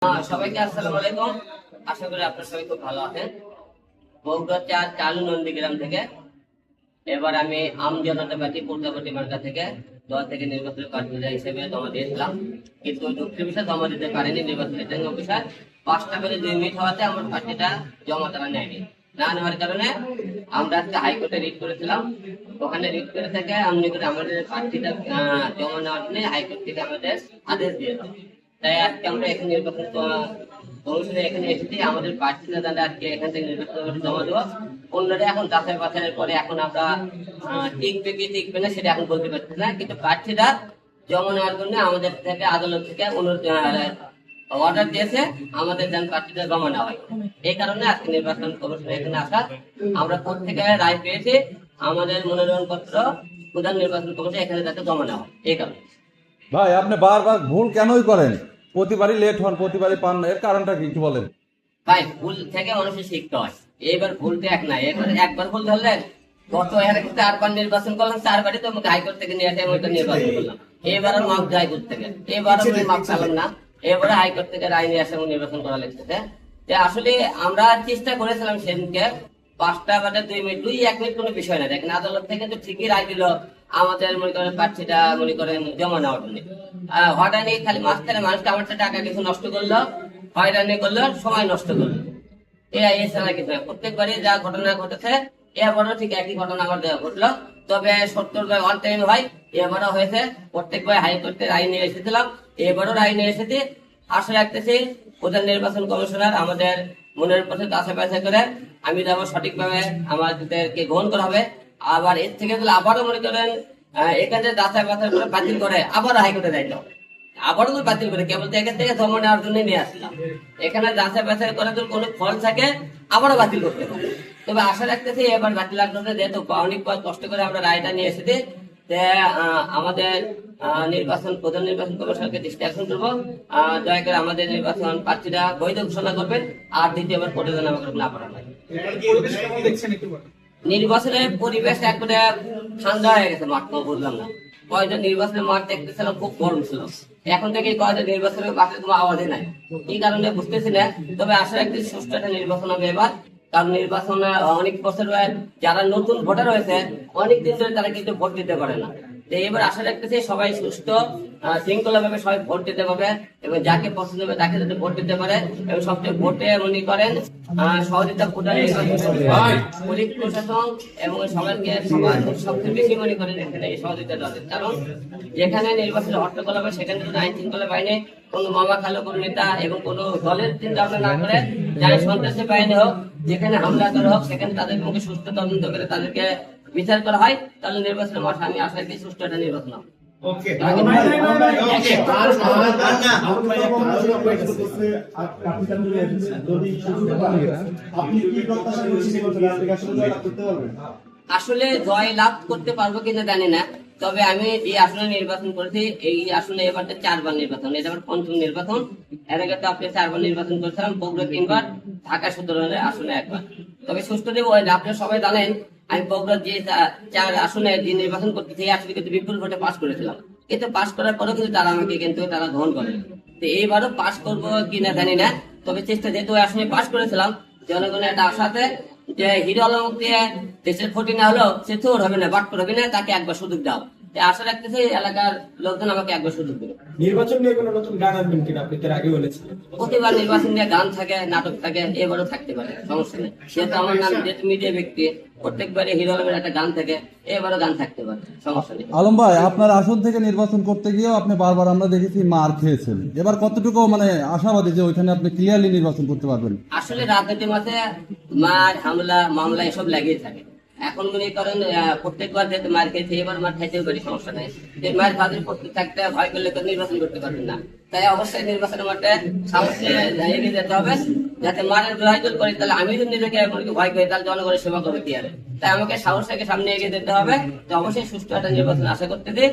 সবাইকে আসসালামু আলাইকুম। আশা করি আপনারা সবাই খুব ভালো আছেন। বগুড়া চালু নন্দীগ্রাম থেকে এবার আমি আমজনতা পার্টি পূর্ণাবতী মার্কা থেকে দল থেকে নির্বাচনী প্রার্থী হিসেবে জমা দিয়েছিলাম, কিন্তু দুঃখের বিষয় জমা দিতে পারিনি। নির্বাচনী রিটার্নিং অফিসার 5টা বেজে 2 মিনিট হওয়াতে আমার প্রার্থীটা জমা তারা নেয়নি। না নেওয়ার কারণে আমরা আজকে হাইকোর্টে রিট করেছিলাম। ওখানে রিট করে থেকে আমাদের প্রার্থীটা জমা নেওয়ার জন্য হাইকোর্ট থেকে আমাদের আদেশ দিয়েছে। তাই আজকে আমরা এখানে নির্বাচন কমিশনে এখানে এসেছি। আমাদের প্রার্থীরা দাদা আজকে এখান থেকে নির্বাচন জমা দেওয়া, অন্যরা এখন যাচাই বাছাইয়ের পরে এখন আমরা টিকবে কি টিকবে না সেটা এখন বলতে পারছি না, কিন্তু প্রার্থীরা জমা নেওয়ার জন্য আমাদের থেকে আদালত থেকে অর্ডার দিয়েছে আমাদের যেন প্রার্থীরা জমা নেওয়া হয়। এই কারণে আজকে নির্বাচন কমিশনে এখানে আসা। আমরা কোর্ট থেকে রায় পেয়েছি আমাদের মনোনয়ন পত্র প্রধান নির্বাচন কমিশন এখানে যাতে জমা নেওয়া হয়। এই কারণে ভাই আপনি বারবার ভুল কেনই করেন? প্রতিবারই লেট হন, প্রতিবারই পান না, এর কারণটা কি একটু বলেন? ভাই ভুল থেকে মানুষের শিখতে হয়। এইবার ভুলটা এক নাই, একবার ভুল ধরলেন। গত এর 4বার নির্বাচন করলাম, 4বারই তো আমাকে হাইকোর্ট থেকে নিয়ে আসে ওইটা নির্বাচন করলাম। এবার মাপ হাইকোর্ট থেকে, এবার মাপ চালাম না, এবারে হাইকোর্ট থেকে রায় নিয়ে আসে নির্বাচন করা লাগছে। আসলে আমরা চেষ্টা করেছিলাম সেদিনকে 5টা বাজে 2 মিনিট 1 মিনিট কোনো বিষয় না। দেখেন আদালত থেকে তো ঠিকই রায় দিল আমাদের মনে করেন প্রার্থীটা মনে করেন জমা নেওয়ার জন্য। হয়রানি খালি মাঝখানে মানুষকে আমার টাকা কিছু নষ্ট করলো, হয়রানি করলো, সময় নষ্ট করলো, এছাড়া কিছু না। প্রত্যেকবারই যা ঘটনা ঘটেছে এবারও ঠিক একই ঘটনা আমার ঘটলো, তবে 70 অন টাইম হয়। এবারও হয়েছে, প্রত্যেকবার হাইকোর্টে রায় নিয়ে এসেছিলাম, এবারও রায় নিয়ে এসেছি। আশা রাখতেছি প্রধান নির্বাচন কমিশনার আমাদের মনের পথে আশা পাশা করে আমি যাবো, সঠিকভাবে আমাদেরকে গ্রহণ করা হবে। আবার এর থেকে আবারও মনে করেন এখানে যাচাই বাছাই করে বাতিল করে আবার হাইকোর্টে যাইতো, আবারও তো বাতিল করে কেবল এখান থেকে জমা নেওয়ার জন্য নিয়ে আসলাম। এখানে যাচাই বাছাই করে যদি কোনো ফল থাকে আবারও বাতিল করতে হবে। তবে আশা রাখতেছি এবার বাতিল লাগবে, যেহেতু অনেক কষ্ট করে আমরা রায়টা নিয়ে এসেছি। আমাদের প্রধান নির্বাচন কমিশনকে দৃষ্টি আকর্ষণ করবো, দয়া করে আমাদের নির্বাচন প্রার্থীরা বৈধ ঘোষণা করবেন আর দ্বিতীয়বার প্রতিদিন আমাকে না পড়া হয়। নির্বাচনের পরিবেশ একবারে ঠান্ডা হয়ে গেছে, মাঠ বুঝলাম না। কয়েকজন নির্বাচনের মাঠ দেখতেছিলাম খুব গরম ছিল, এখন থেকে কয়েকজন নির্বাচনের মাঠে কোনো আওয়াজই নাই। এই কারণে বুঝতেছি না, তবে আশা রাখছি সুষ্ঠু একটা নির্বাচন হবে এবার। কারণ নির্বাচনে অনেক বছর যারা নতুন ভোটার হয়েছে অনেক দিন ধরে তারা কিন্তু ভোট দিতে পারে না। এবার আশা রাখতেছি সবাই সুস্থ শৃঙ্খলা ভাবে সবাই ভোট দিতে পারবে এবং যাকে পছন্দ হবে তাকে যাতে ভোট দিতে পারে। এবং সবচেয়ে ভোটে মনে করেন সহযোগিতা পুলিশ প্রশাসন এবং সবাইকে সবচেয়ে বেশি মনে করেন এখানে এই সহযোগিতা দেওয়া। কারণ যেখানে নির্বাচনে হট্টগোল হবে সেখানে যদি আইন শৃঙ্খলা বাহিনী কোন মামা খালো কোন নেতা এবং কোন দলের চিন্তা ভাবনা না করে, যারা সন্ত্রাসী বাহিনী হোক, যেখানে হামলা করা হোক সেখানে তাদের মুখে সুস্থ তদন্ত করে তাদেরকে বিচার করা হয়, তাহলে নির্বাচনের মাঠে আমি আশা করি সুষ্ঠু একটা নির্বাচন হবে। আসলে জয় লাভ করতে পারবো কিনা জানি না, তবে আমি যে আসনে নির্বাচন করেছি এই আসনে এবার 4বার নির্বাচন, এটা আমার 5ম নির্বাচন। এর আগে তো আপনি 4বার নির্বাচন করেছিলাম, বগুড়া 3বার, ঢাকা 17 আসনে 1বার। তবে সুস্থ দেব আপনি সবাই জানেন আমি বগুড়ার যে 4 আসনে যে নির্বাচন করতেছি এই আসলে কিন্তু বিপুল ভোটে পাস করেছিলাম, কিন্তু পাস করার পরেও কিন্তু তারা আমাকে কিন্তু তারা গ্রহণ করে। তো এইবারও পাস করবো কিনা জানি না, তবে চেষ্টা যেহেতু আসনে পাস করেছিলাম, জনগণের একটা আশা আছে যে হিরো আলম দিয়ে দেশের ক্ষতি না হলেও সে চোর হবে না, বাটপার হবে না, তাকে একবার সুযোগ দাও। আশা রাখতেছি এলাকার লোকজন আমাকে একবার সুযোগ দেবে। নির্বাচন নিয়ে কোনো নতুন গান আনবেন কিনা? আপনি তার আগে বলেছিলেন প্রতিবার নির্বাচন নিয়ে গান থাকে, নাটক থাকে, এবারও থাকতে পারে, সমস্যা নেই। সেহেতু আমার নাম যেহেতু মিডিয়া ব্যক্তি, প্রত্যেকবারে হিরো আলমের একটা গান থাকে, এবারও গান থাকতে পারে, সমস্যা নেই। আলম ভাই, আপনার আসন থেকে নির্বাচন করতে গিয়েও আপনি বারবার আমরা দেখেছি মার খেয়েছেন, এবার কতটুকু মানে আশাবাদী যে ওইখানে আপনি ক্লিয়ারলি নির্বাচন করতে পারবেন? আসলে রাজনীতির মাঠে মার হামলা মামলা এসব লাগিয়ে থাকে। এখন মনে করেন প্রত্যেকবার যেহেতু মার খেয়েছে, এবার মার খাইতেও পারি, সমস্যা নেই। মায়ের ফাঁদের করতে থাকতে ভয় করলে তো নির্বাচন করতে পারবেন না। তাই অবশ্যই নির্বাচনের মাঠে সাহসে এগিয়ে যেতে হবে, যাতে মারের জয়জল করি। তাহলে আমি যদি নিজেকে ভয় করি তাহলে জনগণের সেবা করবে কি আর। তাই আমাকে সাহস থেকে সামনে এগিয়ে যেতে হবে। তো অবশ্যই সুষ্ঠু একটা নির্বাচন আশা করতে দিই।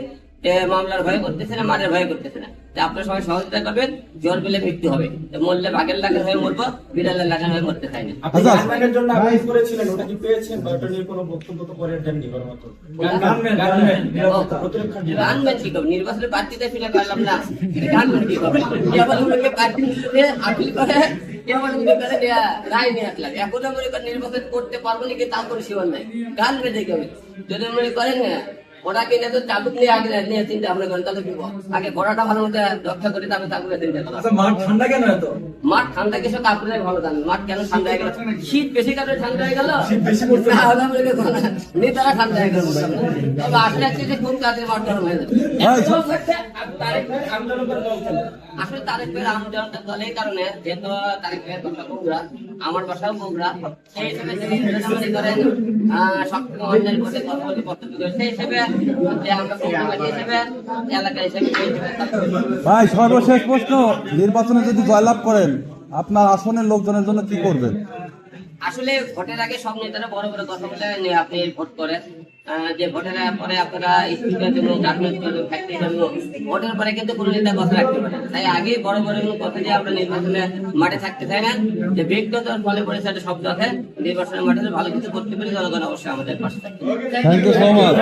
মামলার ভয় করতেছে না, মারের ভয় করতেছে না। আপনার সবাই সহযোগিতা করবেন, জোর পেলে মৃত্যু হবে। মরলে বাঘের লাগার হয়ে মরবো, বিড়ালের লাগার হয়ে মরতে চাই না। আপনি গানম্যানের জন্য আবেদন করেছিলেন, ওটা কি পেয়েছেন বা ওটা নিয়ে কোনো বক্তব্য তো পরে দেননি কোনো মতো? প্রতিরক্ষার জন্য। গানম্যান কি করবে? নির্বাচনের প্রার্থীতে ফিরে পারলাম না, গানম্যান কি করবে? এবার ওনাকে প্রার্থীতে আপিল করে, এবার উনি করে রায় নিয়ে আসলাম। এখন মনে করেন নির্বাচন করতে পারবো নাকি তার কোনো সীমা নাই। গানম্যান দেখে হবে, যদি মনে করেন না ওরা কিনে তো চাবুক নিয়ে আগে নিয়ে চিন্তা ভাবনা করেন, তাহলে আগে ঘোড়াটা ভালো মতো রক্ষা করে তারপরে চাবুকের চিন্তা করা। মাঠ ঠান্ডা কেন এত? মাঠ ঠান্ডা কিছু আপনারাই ভালো জানেন, মাঠ কেন ঠান্ডা হয়ে গেল? শীত বেশি কারণে ঠান্ডা হয়ে গেল, নেতারা ঠান্ডা হয়ে গেল। তবে আসলে যে খুব কাজের মাঠ গরম হয়ে যাবে। আসলে তারেক ভাইয়ের আন্দোলনটা চলে এই কারণে, যেহেতু তারেক ভাইয়ের বাসা বগুড়া, আমার বাসাও বগুড়া, সেই হিসেবে যদি করেন সবথেকে অন্যায় করে কথা বলতে পছন্দ করে, সেই হিসেবে যে আমরা বগুড়াবাসী হিসেবে এলাকা হিসেবে ভাই সর্বশেষ প্রশ্ন, নির্বাচনে যদি জয়লাভ করেন আপনার আসনের লোকজনের জন্য কি করবেন? আসলে ভোটের আগে সব নেতারা বড় বড় কথা বলে আপনি ভোট করেন, যে ভোটের পরে আপনারা স্কুলের জন্য, গার্মেন্টস জন্য, ফ্যাক্টরির জন্য, ভোটের পরে কিন্তু কোনো নেতা কথা রাখতে পারে। তাই আগে বড় বড় কথা দিয়ে আমরা নির্বাচনে মাঠে থাকতে চাই না, যে ব্যক্তিগত ফলে পরে সেটা শব্দ আছে, নির্বাচনের মাঠে ভালো কিছু করতে পারি, জনগণ অবশ্যই আমাদের পাশে থাকবে। Thank you so much.